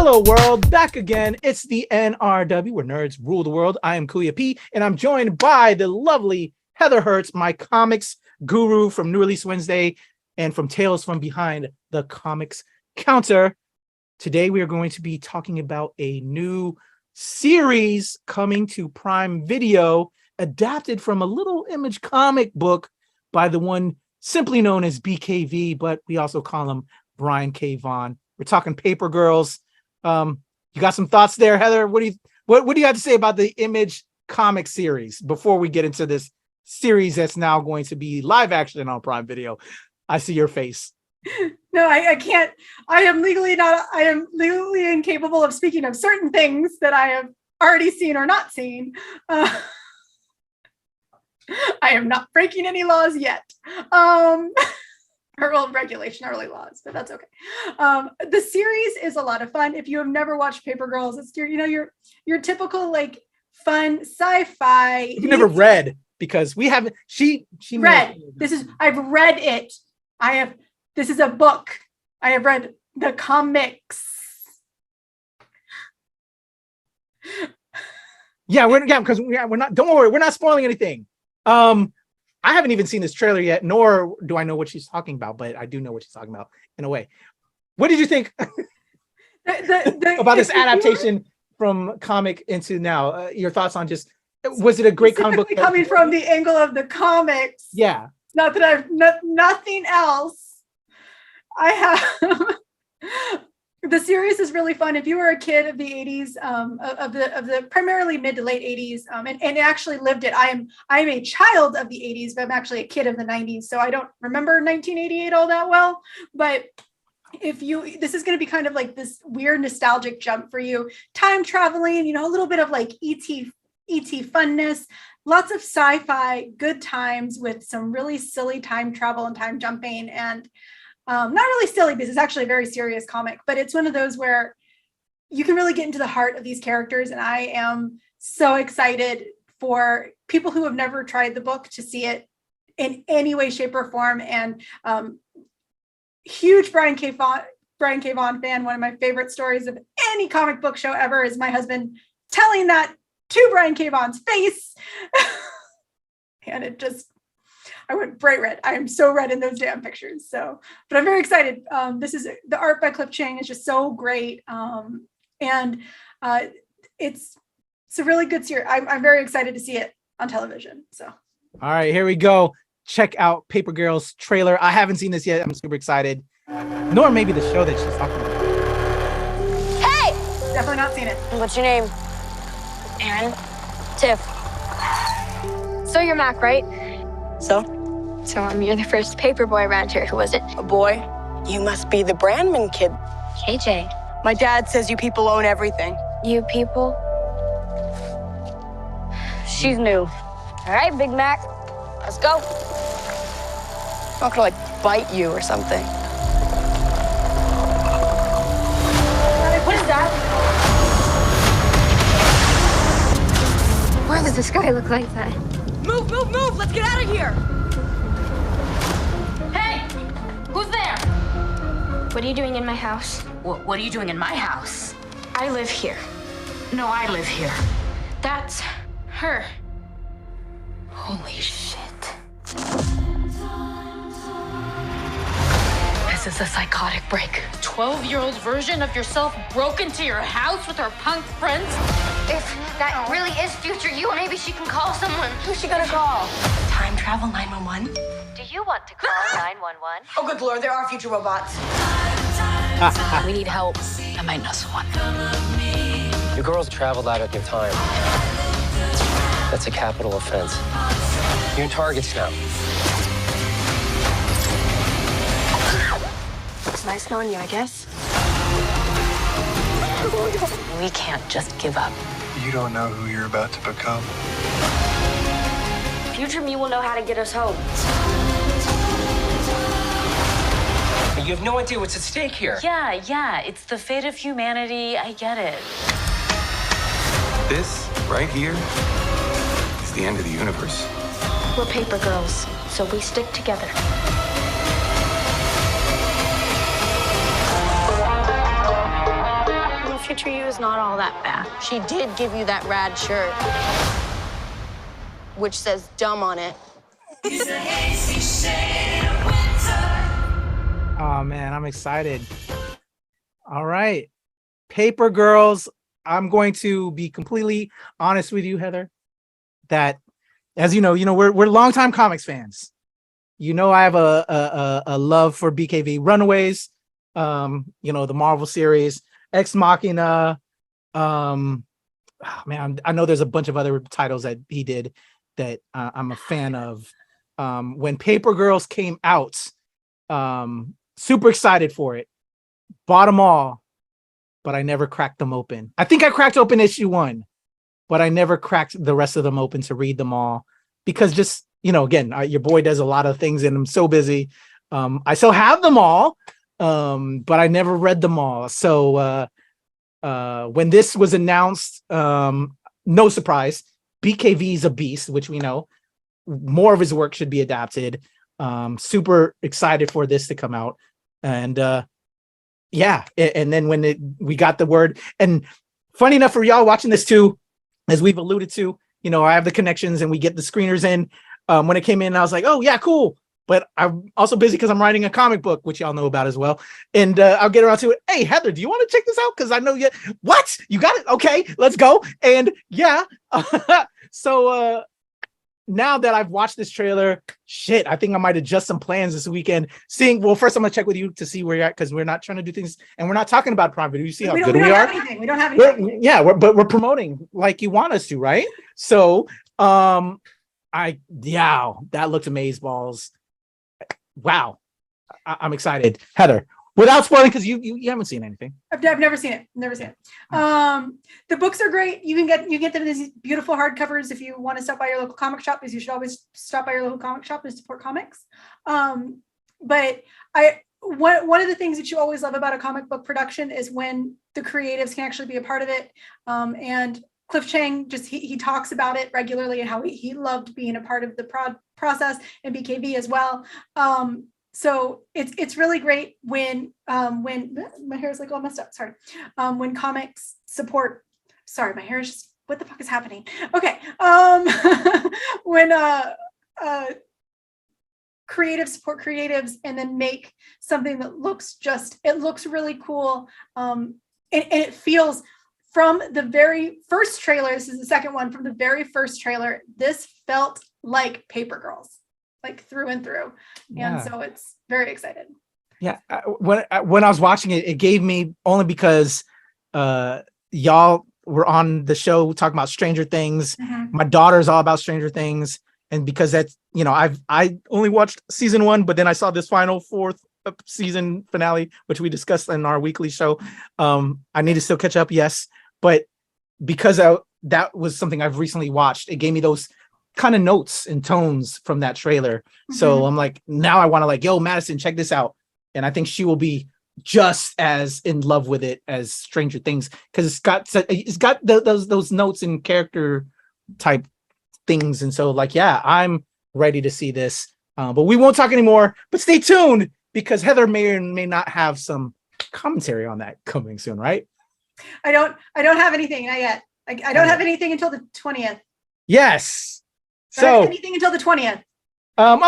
Hello world, back again. It's the NRW, where nerds rule the world. I am Kuya P, and I'm joined by the lovely Heather Hertz, my comics guru from New Release Wednesday and from Tales from Behind the Comics Counter. Today we are going to be talking about a new series coming to Prime Video, adapted from a little image comic book by the one simply known as BKV, but we also call him Brian K. Vaughan. We're talking Paper Girls. You got some thoughts there, Heather? What do you have to say about the Image comic series before we get into this series that's now going to be live action on Prime Video? I see your face. No, I can't. I am legally incapable of speaking of certain things that I have already seen or not seen. I am not breaking any laws yet. Or regulation, early laws, but that's okay. The series is a lot of fun. If you have never watched Paper Girls, it's your typical like fun sci-fi. You've never read, because we haven't. She read. I've read it. This is a book. I have read the comics. Because we're not. Don't worry, we're not spoiling anything. I haven't even seen this trailer yet, nor do I know what she's talking about, but I do know what she's talking about in a way. What did you think about this adaptation from comic into now? Your thoughts on was it a great comic book? Coming from the angle of the comics. Yeah. Not that I've nothing else. I have. The series is really fun. If you were a kid of the 80s, of the primarily mid to late 80s, and actually lived it. I'm a child of the 80s, but I'm actually a kid of the 90s, so I don't remember 1988 all that well. But this is going to be kind of like this weird nostalgic jump for you. Time traveling, a little bit of like ET funness, lots of sci-fi, good times with some really silly time travel and time jumping, and not really silly because it's actually a very serious comic, but it's one of those where you can really get into the heart of these characters. And I am so excited for people who have never tried the book to see it in any way, shape, or form. And huge Brian K. Vaughan fan. One of my favorite stories of any comic book show ever is my husband telling that to Brian K. Vaughan's face. And I went bright red. I am so red in those damn pictures. But I'm very excited. The art by Cliff Chiang is just so great. And it's a really good series. I'm very excited to see it on television. So. All right, here we go. Check out Paper Girls trailer. I haven't seen this yet. I'm super excited. Nor maybe the show that she's talking about. Hey! Definitely not seen it. What's your name? Aaron. Tiff. So you're Mac, right? So you're the first paper boy around here. Who was it? A boy? You must be the Brandman kid. KJ. My dad says you people own everything. You people? She's new. All right, Big Mac. Let's go. I'm not gonna bite you or something. What is that? Why does this guy look like that? Move! Let's get out of here! Hey! Who's there? What are you doing in my house? What are you doing in my house? I live here. No, I live here. That's her. Holy shit. This is a psychotic break. 12-year-old version of yourself broke into your house with her punk friends? If that really is future you, maybe she can call someone. Who's she gonna call? Time travel 911? Do you want to call 911? Oh, good Lord, there are future robots. We need help. I might know someone. You girls traveled out of your time. That's a capital offense. You're in targets now. It's nice knowing you, I guess. We can't just give up. You don't know who you're about to become. Future me will know how to get us home. You have no idea what's at stake here. Yeah. It's the fate of humanity. I get it. This right here is the end of the universe. We're paper girls, so we stick together. teacher you is not all that bad. She did give you that rad shirt, which says dumb on it. Oh man, I'm excited. All right. Paper Girls. I'm going to be completely honest with you, Heather, that as you know, we're longtime comics fans. I have a love for BKV Runaways, the Marvel series, Ex Machina. Man, I know there's a bunch of other titles that he did that I'm a fan of. When Paper Girls came out, super excited for it. Bought them all, but I never cracked them open. I think I cracked open issue 1, but I never cracked the rest of them open to read them all because just, again, your boy does a lot of things and I'm so busy. I still have them all, but I never read them all. So when this was announced, no surprise, BKV is a beast, which we know. More of his work should be adapted. Super excited for this to come out. And yeah, and then when we got the word, and funny enough for y'all watching this too, as we've alluded to, I have the connections and we get the screeners in. When it came in, I was like, oh yeah, cool. But I'm also busy because I'm writing a comic book, which y'all know about as well. And I'll get around to it. Hey, Heather, do you want to check this out? Because I know what? You got it? Okay, let's go. And yeah, so now that I've watched this trailer, shit, I think I might adjust some plans this weekend. Well, first I'm gonna check with you to see where you're at because we're not trying to do things and we're not talking about Prime Video. You see how good we are? We don't have anything. But we're promoting like you want us to, right? So, that looked amazeballs. Wow, I'm excited, Heather. Without spoiling, because you haven't seen anything. I've never seen it. The books are great. You get them in these beautiful hardcovers if you want to stop by your local comic shop, because you should always stop by your local comic shop and support comics. But one of the things that you always love about a comic book production is when the creatives can actually be a part of it. And Cliff Chang he talks about it regularly and how he loved being a part of the process, and BKV as well. So it's really great when my hair is like all messed up. Sorry. When comics support. Sorry, my hair is just, what the fuck is happening? Okay. When creatives support creatives and then make something that looks really cool. And it feels, from the very first trailer, this is the second one, from the very first trailer, this felt like Paper Girls, like through and through. And so it's very excited. Yeah. When I was watching it, it gave me, only because y'all were on the show talking about Stranger Things. Mm-hmm. My daughter's all about Stranger Things. And because that's, I only watched season 1, but then I saw this final 4th season finale, which we discussed in our weekly show. I need to still catch up. Yes. But because that was something I've recently watched, it gave me those kind of notes and tones from that trailer. Mm-hmm. So I'm like, now I want to yo, Madison, check this out. And I think she will be just as in love with it as Stranger Things, because it's got those notes and character type things. And so I'm ready to see this. But we won't talk anymore, but stay tuned, because Heather may or may not have some commentary on that coming soon, right? I don't have anything, not yet. I don't have anything until the 20th. Yes. So anything until the 20th.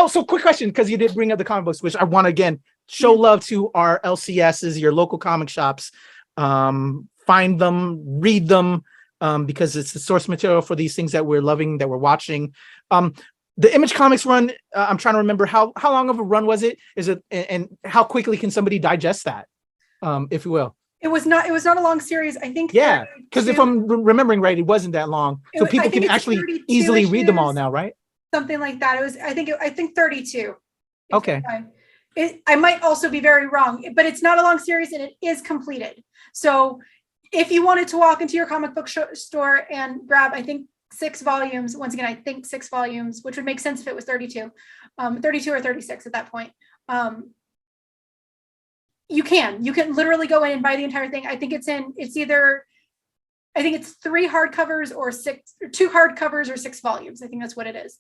So quick question, because you did bring up the comic books, which I want to again show love to our LCSs, your local comic shops. Find them, read them, because it's the source material for these things that we're loving, that we're watching. The Image Comics run, I'm trying to remember how long of a run was it? Is it, and how quickly can somebody digest that, if you will? It was not a long series, I think. Yeah, because if I'm remembering right, it wasn't that long, so people can actually easily read them all now, right? Something like that. It was, I think 32. Okay. I might also be very wrong, but it's not a long series and it is completed. So if you wanted to walk into your comic book store and grab, I think 6 volumes, once again, I think 6 volumes, which would make sense if it was 32 or 36 at that point. You can literally go in and buy the entire thing. I think it's 3 hardcovers or 2 hardcovers or 6 volumes. I think that's what it is.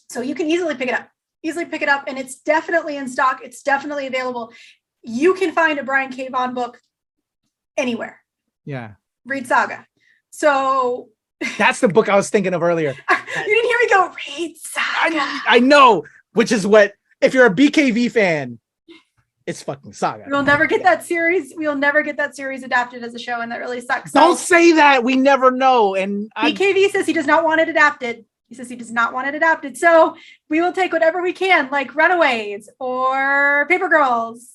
So you can easily pick it up, and it's definitely in stock. It's definitely available. You can find a Brian K. Vaughan book anywhere. Yeah. read Saga. So That's the book I was thinking of earlier. you didn't hear me go, read Saga. I know, which is what, if you're a BKV fan, it's fucking Saga. We'll never get that series. We'll never get that series adapted as a show, and that really sucks. So Don't say that. We never know. And BKV says he does not want it adapted. He says he does not want it adapted. So we will take whatever we can, like Runaways or Paper Girls.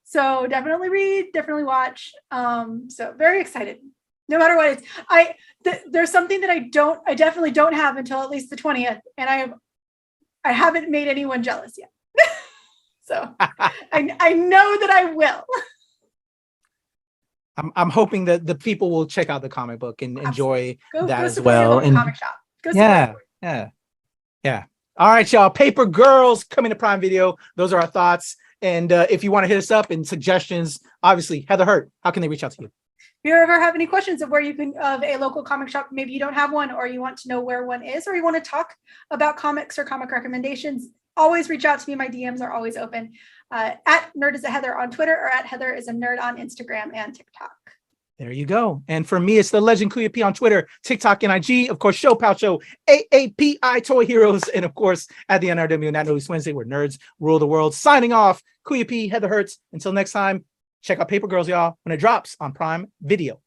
So definitely read, definitely watch. So very excited. No matter what it's, there's something that I definitely don't have until at least the 20th, and I haven't made anyone jealous yet. So I know that I will. I'm hoping that the people will check out the comic book and enjoy that as support your well. local And comic shop. Go support it. yeah. All right, y'all. Paper Girls coming to Prime Video. Those are our thoughts. And if you want to hit us up and suggestions, obviously, Heather Hurt, how can they reach out to you? If you ever have any questions of where you can, of a local comic shop, maybe you don't have one, or you want to know where one is, or you want to talk about comics or comic recommendations, always reach out to me. My DMs are always open. At Nerd is a Heather on Twitter, or at Heather is a Nerd on Instagram and TikTok. There you go. And for me, it's the Legend Kuya P on Twitter, TikTok, and IG. Of course, Show Pow Show, AAPI Toy Heroes, and of course, at the NRW and That Notice Wednesday, where nerds rule the world. Signing off, Kuya P, Heather Hurts. Until next time, check out Paper Girls, y'all, when it drops on Prime Video.